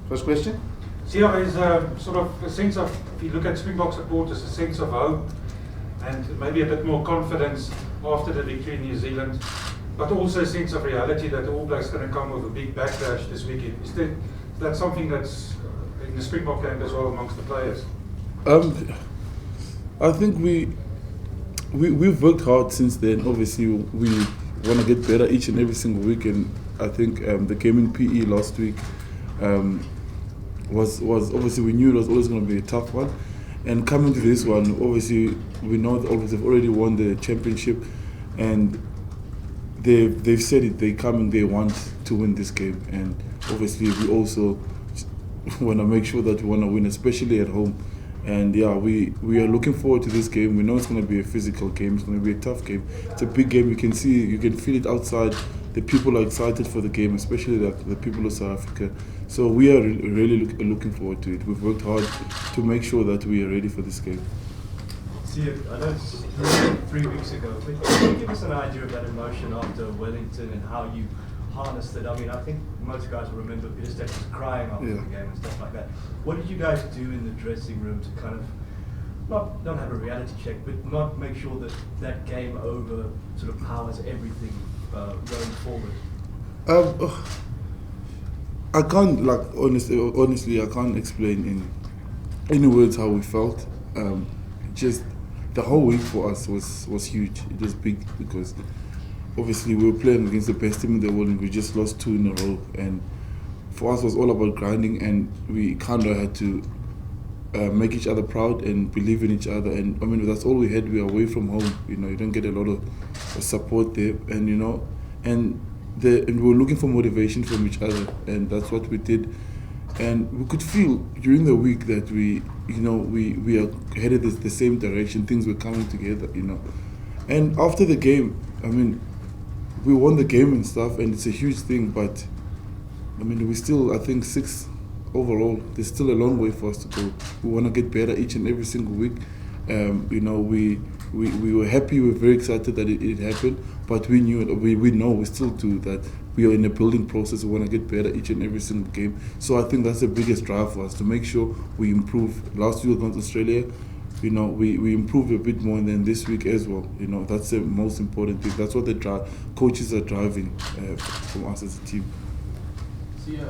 First question? Siya, is sort of a sense of, if you look at Springbok supporters, a sense of hope and maybe a bit more confidence after the victory in New Zealand, but also a sense of reality that the All Blacks going to come with a big backlash this weekend. Is that something that's in the Springbok camp as well amongst the players? I think we've worked hard since then. Obviously, we want to get better each and every single week, and I think the game in PE last week was obviously, we knew it was always going to be a tough one, and coming to this one, obviously we know that obviously they've already won the championship, and they've said it. They come and they want to win this game, and obviously we also want to make sure that we want to win, especially at home. And yeah, we are looking forward to this game. We know it's going to be a physical game. It's going to be a tough game. It's a big game. You can feel it outside. The people are excited for the game, especially the people of South Africa. So we are really looking forward to it. We've worked hard to make sure that we are ready for this game. Siya, I know it's 3 weeks ago, but can you give us an idea of that emotion after Wellington and how you harnessed it? I mean, I think most guys will remember Peter Steph was crying after the game and stuff like that. What did you guys do in the dressing room to kind of not have a reality check, but not make sure that that game over sort of powers everything going forward? I can't, honestly, I can't explain in any words how we felt. Just the whole week for us was huge. It was big because obviously we were playing against the best team in the world and we just lost 2 in a row. And for us it was all about grinding, and we kind of had to make each other proud and believe in each other. And I mean, that's all we had. We were away from home. You don't get a lot of support there, and and we were looking for motivation from each other, and that's what we did. And we could feel during the week that we are headed the same direction. Things were coming together, And after the game, I mean, we won the game and stuff, and it's a huge thing. But I mean, we still, I think, 6 overall. There's still a long way for us to go. We want to get better each and every single week. We were happy. We were very excited that it happened. But we knew it. We know we still do that. We are in a building process. We want to get better each and every single game. So I think that's the biggest drive for us, to make sure we improve. Last week against Australia, we improved a bit more, and then this week as well. That's the most important thing. That's what the coaches are driving from us as a team. See, it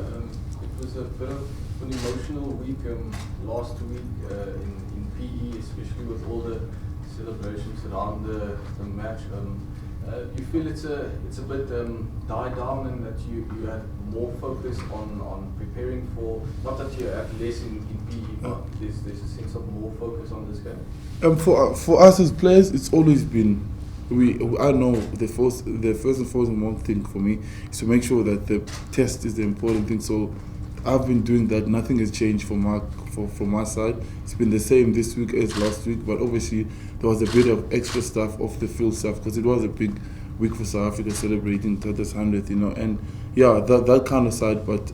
was a bit of an emotional week last week in PE, especially with all the celebrations around the match. You feel it's a bit died down, and that you had more focus on preparing for, not that you had less in PE, but there's a sense of more focus on this game? For us as players, it's always been, I know the first and foremost thing for me is to make sure that the test is the important thing. So I've been doing that. Nothing has changed from my side. It's been the same this week as last week, but obviously there was a bit of extra stuff off the field stuff, because it was a big week for South Africa, celebrating Tata's 100th, and yeah, that kind of side. But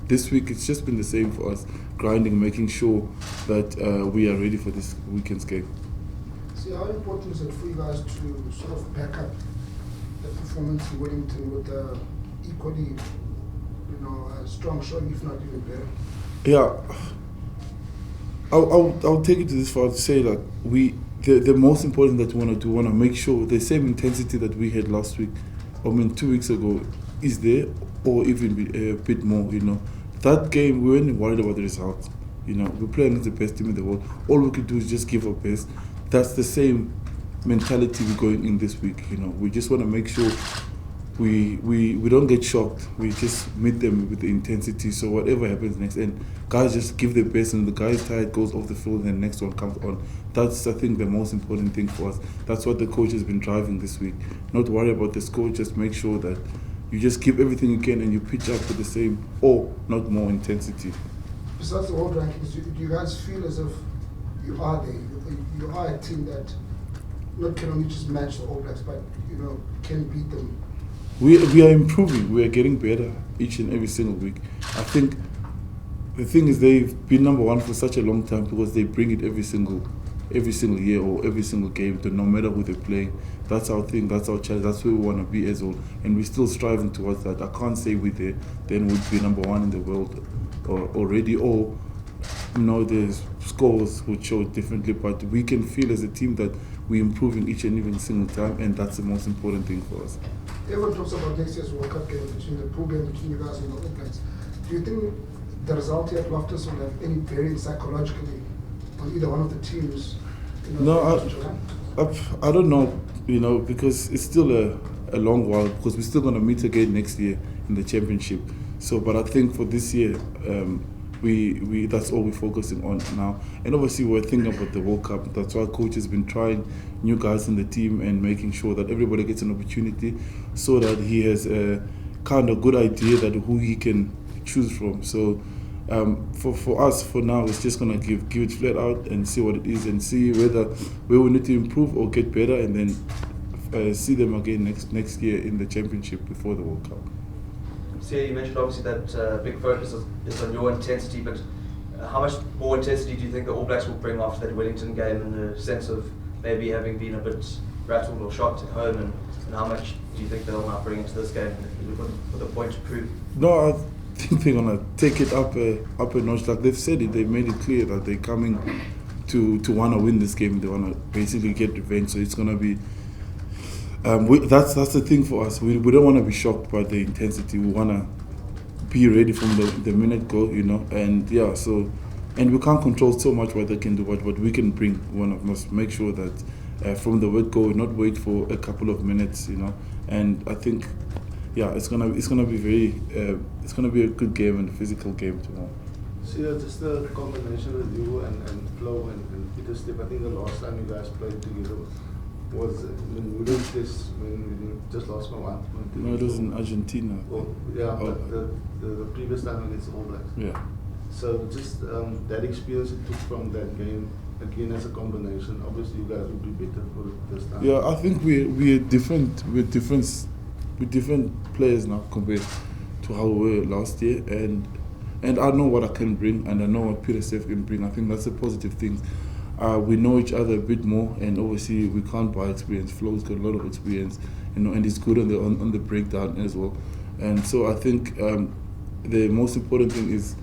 this week it's just been the same for us, grinding, making sure that we are ready for this weekend's game. See, how important is it for you guys to sort of back up the performance in Wellington with equally, strong showing, if not even better? Yeah, I'll take it to this far to say that the most important that we want to make sure the same intensity that we had last week, 2 weeks ago, is there, or even a bit more. That game, we weren't worried about the result. We're playing against the best team in the world. All we could do is just give our best. That's the same mentality we're going in this week. We just want to make sure we don't get shocked. We just meet them with the intensity. So whatever happens next, and guys just give their best, and the guy's tired, goes off the field, and the next one comes on. That's, I think, the most important thing for us. That's what the coach has been driving this week. Not worry about the score, just make sure that you just give everything you can and you pitch up with the same or not more intensity. Besides the world rankings, do you guys feel as if you are there? You are a team that not can only just match the All Blacks, but can beat them. We are improving. We are getting better each and every single week. I think the thing is, they've been number one for such a long time because they bring it every single year or every single game, no matter who they're playing. That's our thing. That's our challenge. That's where we want to be as well, and we're still striving towards that. I can't say we're there, then we'd be number one in the world already, or the scores would show differently. But we can feel as a team that we're improving each and every single time, and that's the most important thing for us. Everyone talks about next year's World Cup game, between the pool game between you guys and the All Blacks. Do you think the result here at Loftus will have any bearing psychologically on either one of the teams? No, I don't know, because it's still a long while, because we're still going to meet again next year in the championship. So, but I think for this year, we that's all we're focusing on now. And obviously we're thinking about the World Cup. That's why coach has been trying new guys in the team and making sure that everybody gets an opportunity, so that he has a kind of good idea that who he can choose from. So for us, for now, it's just gonna give it flat out and see what it is, and see where we need to improve or get better, and then see them again next year in the championship before the World Cup. Siya, you mentioned obviously that big focus is on your intensity, but how much more intensity do you think the All Blacks will bring after that Wellington game, in the sense of maybe having been a bit rattled or shocked at home, and how much do you think they'll now bring into this game with a point to prove? No, I think they're gonna take it up a notch. Like they've said it, they made it clear that they're coming to want to win this game. They want to basically get revenge. So it's gonna be. That's the thing for us. We don't want to be shocked by the intensity. We want to be ready from the minute go, and yeah. So, and we can't control so much what they can do. What we can bring, we must make sure that from the word go, not wait for a couple of minutes, And I think, yeah, it's gonna be it's gonna be a good game and a physical game tomorrow. So just the combination with you and Flo and Peter Step. I think the last time you guys played together was when we did this, when we just lost my one. No, it was in Argentina. Well, yeah, but the previous time against the All Blacks. Yeah. So just that experience you took from that game, again as a combination, obviously you guys will be better for this time. Yeah, I think we're different. We're different players now compared to how we were last year, and I know what I can bring, and I know what Peter Steph can bring. I think that's a positive thing. We know each other a bit more, and obviously we can't buy experience. Flo's got a lot of experience, and he's good on the breakdown as well. And so I think the most important thing is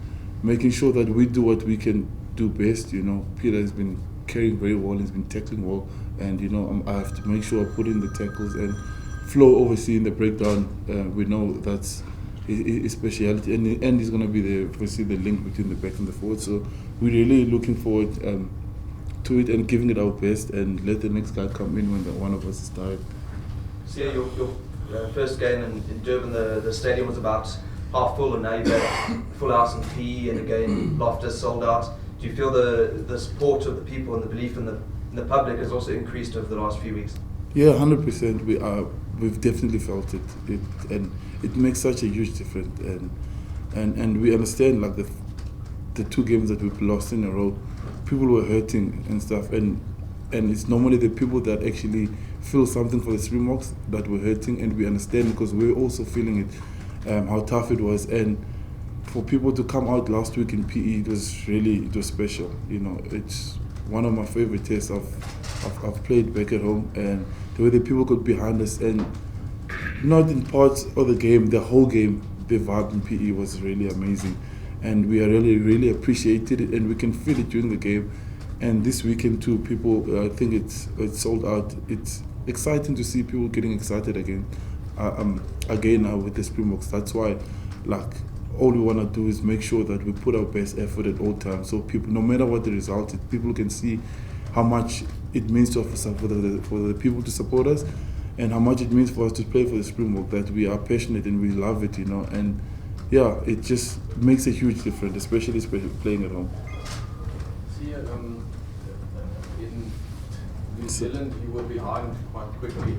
making sure that we do what we can do best. Peter has been carrying very well, he's been tackling well, and I have to make sure I put in the tackles, and Flo obviously in the breakdown. We know that's his speciality, and he's going to be obviously the link between the back and the forward. So we're really looking forward to it and giving it our best, and let the next guy come in when one of us is tired. Siya, your first game in Durban, the stadium was about half full, and now you've got full house in PE, and again Loftus sold out. Do you feel the support of the people and the belief in the public has also increased over the last few weeks? Yeah, 100%. We've definitely felt it, and it makes such a huge difference. And we understand, like the two games that we've lost in a row, people were hurting and stuff, and it's normally the people that actually feel something for the Springboks that were hurting, and we understand because we're also feeling it, how tough it was. And for people to come out last week in PE, it was special. It's one of my favorite tests I've played back at home, and the way the people got behind us, and not in parts of the game, the whole game, the vibe in PE was really amazing. And we are really appreciated it, and we can feel it during the game. And this weekend too, people, I think it's sold out. It's exciting to see people getting excited again now with the Springboks. That's why, all we want to do is make sure that we put our best effort at all times, so people, no matter what the result is, people can see how much it means to us, for the people to support us, and how much it means for us to play for the Springbok, that we are passionate and we love it, and yeah, it just makes a huge difference, especially playing at home. See, in New Zealand, you were behind quite quickly.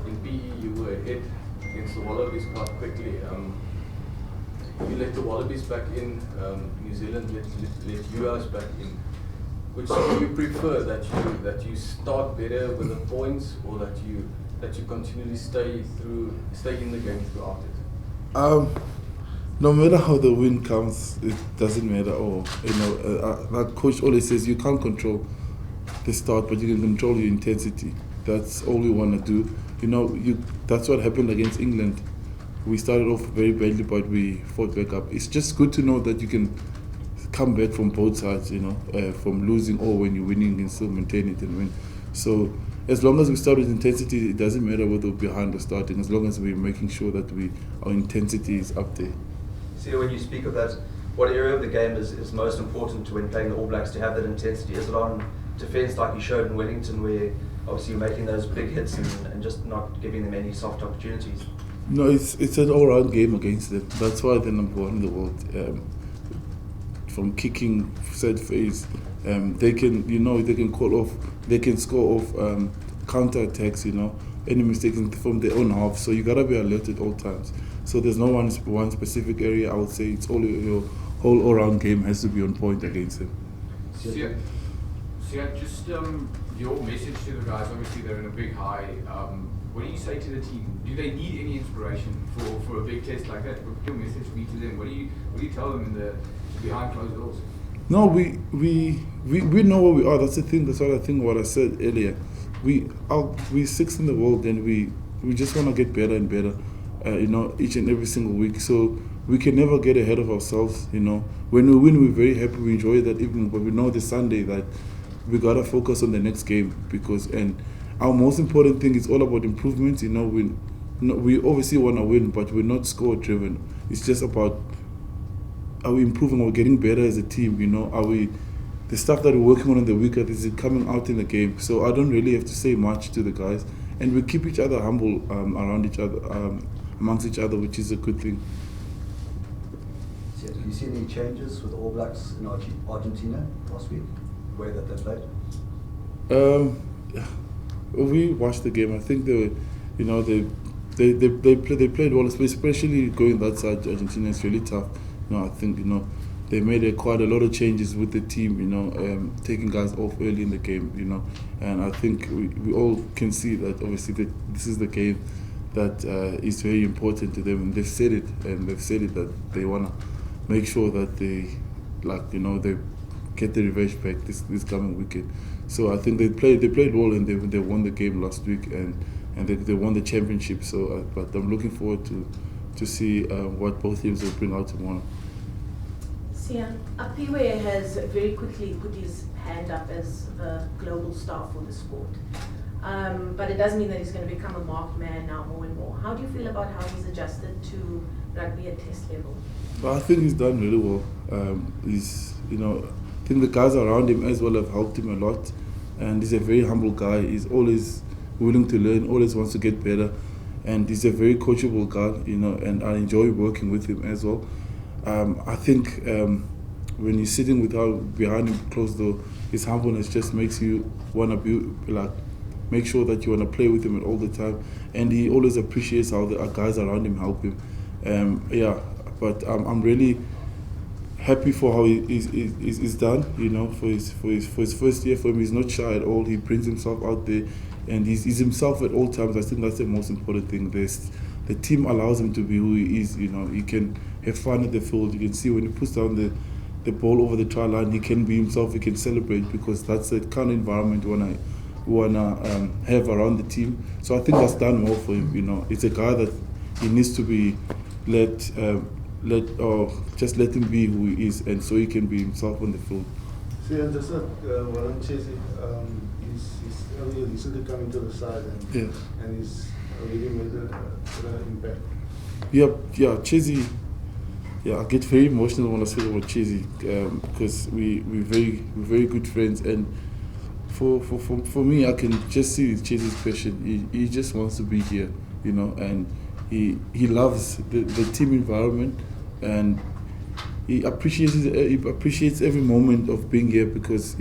In PE, you were ahead against the Wallabies quite quickly. You let the Wallabies back in. New Zealand let you guys back in. Which do you prefer, that you start better with the points, or that you continually stay in the game throughout it? No matter how the win comes, it doesn't matter. Like coach always says, you can't control the start, but you can control your intensity. That's all we want to do. That's what happened against England. we started off very badly, but we fought back up. It's just good to know that you can come back from both sides, from losing or when you're winning and still maintain it and win. So as long as we start with intensity, it doesn't matter whether we're behind or starting, as long as we're making sure that our intensity is up there. So when you speak of that, what area of the game is most important to when playing the All Blacks to have that intensity? Is it on defence like you showed in Wellington, where obviously you're making those big hits and just not giving them any soft opportunities? No, it's an all-round game against them. That's why they're number one in the world. From kicking, set phase, they can score off counter attacks. Any mistake from their own half. So you gotta be alert at all times. So there's no one specific area. I would say it's all your whole all-round game has to be on point against them. Siya, just your message to the guys. Obviously, they're in a big high. What do you say to the team? Do they need any inspiration for a big test like that? What would your message be to them? What do you tell them in the behind closed doors? No, we know where we are. That's the thing. That's what I think. What I said earlier. We're sixth in the world, and we just want to get better and better. Each and every single week. So we can never get ahead of ourselves. When we win, we're very happy. We enjoy that evening. But we know this Sunday that we gotta focus on the next game and our most important thing is all about improvement. We obviously want to win, but we're not score driven. It's just about, are we improving? Are we getting better as a team? Are we, the stuff that we're working on in the week, is it coming out in the game? So I don't really have to say much to the guys, and we keep each other humble around each other, amongst each other, which is a good thing. So, do you see any changes with the All Blacks in Argentina last week, the way that they played? We watched the game. I think they played well, especially going that side to Argentina. It's really tough. I think they made quite a lot of changes with the team. Taking guys off early in the game. And I think we all can see that obviously this is the game that is very important to them, and they've said it. And they've said it that they wanna make sure that they get the revenge back this coming weekend. So I think they played well, and they won the game last week, and they won the championship. So, but I'm looking forward to see what both teams will bring out tomorrow. Siya, Apiwe has very quickly put his hand up as the global star for the sport. But it doesn't mean that he's going to become a marked man now more and more. How do you feel about how he's adjusted to rugby at test level? Well, I think he's done really well. I think the guys around him as well have helped him a lot, and he's a very humble guy. He's always willing to learn, always wants to get better, and he's a very coachable guy, and I enjoy working with him as well. I think when you're sitting behind him closed door, his humbleness just makes you want to make sure that you want to play with him all the time, and he always appreciates how the guys around him help him. But I'm really happy for how he's done, for his first year. For him, he's not shy at all. He brings himself out there, and he's himself at all times. I think that's the most important thing. The team allows him to be who he is. He can have fun at the field. You can see when he puts down the ball over the try line, he can be himself. He can celebrate, because that's the kind of environment we wanna have around the team. So I think that's done well for him. It's a guy that he needs to be just let him be who he is, and so he can be himself on the field. See, and just Warren Chesney, he's only recently come into the side, and he's really made an impact. Yeah, Chesney. Yeah, I get very emotional when I speak about Chesney, because we're very good friends, and for me, I can just see Chesney's passion. He just wants to be here, and he loves the team environment, and he appreciates every moment of being here, because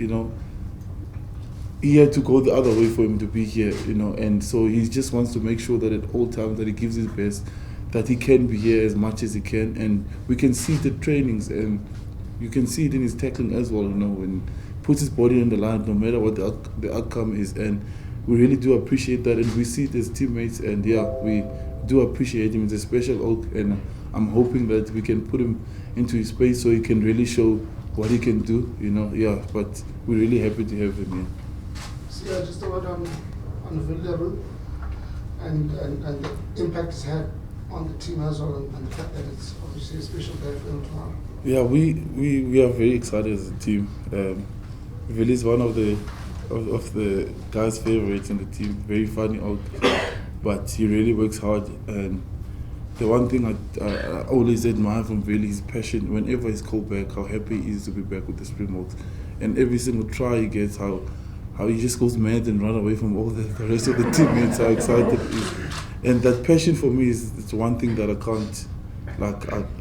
he had to go the other way for him to be here, and so he just wants to make sure that at all times that he gives his best, that he can be here as much as he can, and we can see the trainings, and you can see it in his tackling as well, when he puts his body on the line, no matter what the outcome is, and we really do appreciate that, and we see it as teammates, and we do appreciate him. He's a special oak, and I'm hoping that we can put him into his space so he can really show what he can do, but we're really happy to have him here. Just a word on Villaroo and the impact it's had on the team as well, and the fact that it's obviously a special day for them tomorrow? Yeah, we are very excited as a team. Vili is one of the guys' favorites in the team. Very funny out, but he really works hard. And the one thing I always admire from Vili is passion. Whenever he's called back, how happy he is to be back with the Springboks, and every single try he gets, how he just goes mad and run away from all the rest of the teammates. How excited he is, and that passion for me is it's one thing that I can't.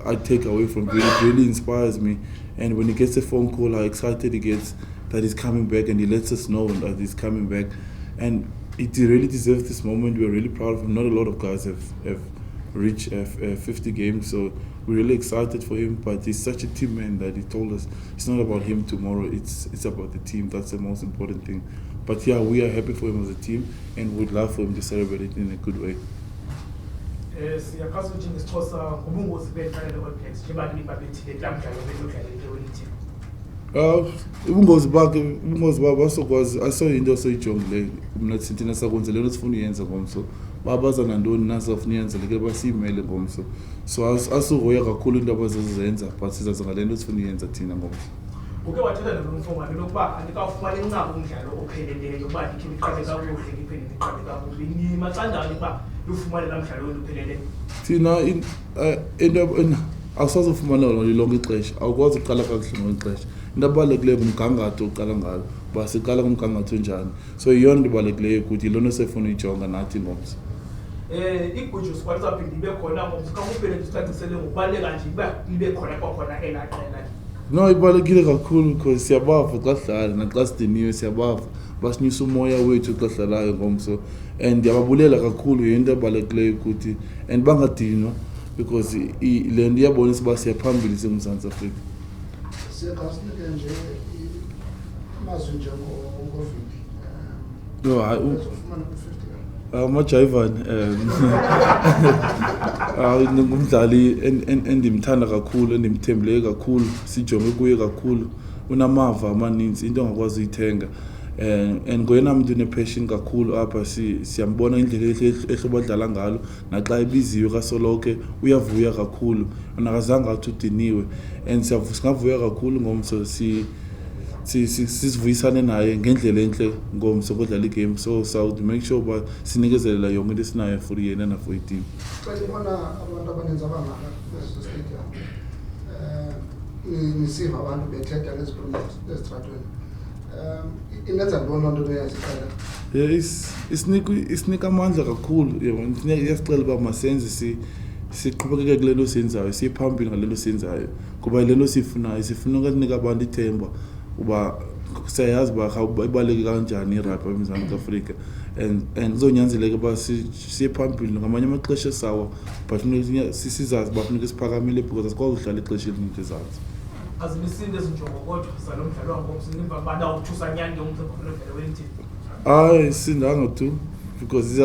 I take away from Vili. It really inspires me. And when he gets a phone call, how excited he gets that he's coming back, and he lets us know that he's coming back. And he really deserves this moment. We're really proud of him. Not a lot of guys have reached 50 games, so we're really excited for him. But he's such a team man that he told us it's not about him tomorrow, it's about the team. That's the most important thing. But yeah, we are happy for him as a team, and we'd love for him to celebrate it in a good way. Siyakwazi ukuthi ngesixhosa ubungozi befana le All Blacks njengoba nibabethile lamdlalo benodlala le team. Ubungozi babo basokwazi asoyinto asoyijongileyo mina thina sakwenze lento sifuna uyenza ngomso babaza nantoni nasafuna uyenza leke basiyimele ngomso so asuhoya kakhulu into abazozenza but sizaza ngalento sifuna uyenza thina ngomso. Uke wathetha nomfowabo lokuba anikawufumana inqaba umdlalo opheleleyo uba likhe liqale kakuhle liphele liqale kakuhle nimacandani uba lufumane lamdlalo olupheleleyo. Thina into awusazofumana lonke ixesha awukwazi uqala kakuhle ngexesha into abalulekileyo kumgangatho oqala ngayo uba siqala kumgangatho njani so yiyona into ibalulekileyo ukuthi yilona sefuna uyijonga nathi ngomso. Iguju squad zaphinde ibe khona ngomso kakuphele sicacisele ngokubaleka nje uba ibe khona kwakhona elaqela. No, ibalulekile kakhulu because siyabava xa sidlala naxa sidiniwe siyabava basinyusa umoya wethu xa sidlalayo ngomso and ndiyababulela kakhulu yinto ebalulekileyo ukuthi and bangadinwa because le nto iyabonisa uba siyaphambili singuMzantsi Afrika. Siyakwasinike nje amazwi njengoVili. No, hayi Uzofumana ku-50. Amajayivani ngumdlali endimthanda kakhulu endimthembileyo kakhulu sijonge kuye kakhulu unamava amaninzi into angakwazi uyithenga and ngoyena mntu une-passion kakhulu apha siyambona indlela ehlobo adlala ngalo naxa ebiziwe kasoloke uyavuya kakhulu nakazange athi udiniwe and singavuya kakhulu ngomso sisivuyisane naye ngendlela enhle ngomso kodlala igame so South make sure uba sinikezelela yonke into esinayo for yena na for iteam. Xa ndibona abantu abaninzi abangaka kweso stadium nisiva abantu bethetha ngeziPringboks ezitratweni inenza ntoni loo nto leyaziqala? isinika amandla kakhulu iyasixela uba masenze siqhubekeke kule nto siyenzayo siye phambili ngale nto siyenzayo kuba yile nto siyifunayo sifuna ukunika abantu ithemba uba siyayazi uba ibaluleke kanjani irugby eMzantsi Afrika and kuzonyanzeleka uba siye phambili ngamanye amaxesha sawa but sizazi uba funeka siphakamile because asikwazi udlala ixesha elininzi ezantsi. Azimisinde ezinjongo kodwa zalo mdlalo wangomso nimva bana uthusa nyande umdlalo welinti. Hayi sindanga tu because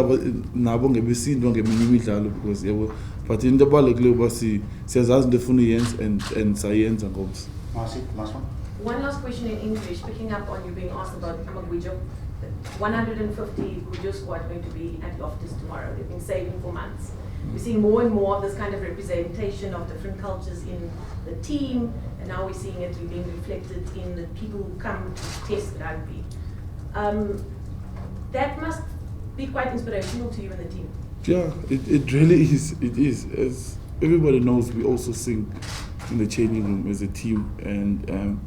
nabo ngebisindwa ngeminye imidlalo because yabo but into ebalulekileyo uba siyazazi into efuna uyenza and sayenza ngomso. One last question in English, picking up on you being asked about Amagwijo. 150 Gwijo squad going to be at Loftus tomorrow. They've been saving for months. We're seeing more and more of this kind of representation of different cultures in the team, and now we're seeing it being reflected in the people who come to test rugby. That must be quite inspirational to you and the team. Yeah, it really is. It is. As everybody knows, we also sing in the changing room as a team, and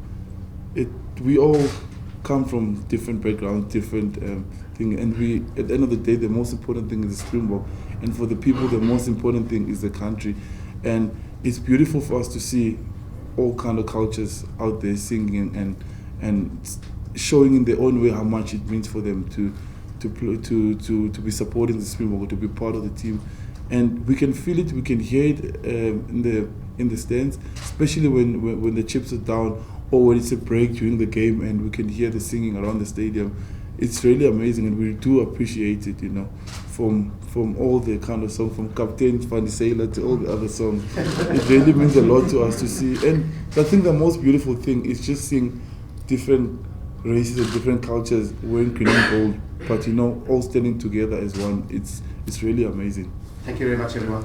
we all come from different backgrounds, different thing, and we at the end of the day, the most important thing is the Springbok, and for the people, the most important thing is the country, and it's beautiful for us to see all kind of cultures out there singing and showing in their own way how much it means for them to be supporting the Springbok, to be part of the team, and we can feel it, we can hear it in the stands, especially when the chips are down or when it's a break during the game, and we can hear the singing around the stadium. It's really amazing, and we do appreciate it, you know, from all the kind of songs, from Captain Funny Sailor to all the other songs. It really means a lot to us to see, and I think the most beautiful thing is just seeing different races and different cultures wearing green and gold, but you know, all standing together as one. It's really amazing. Thank you very much, everyone.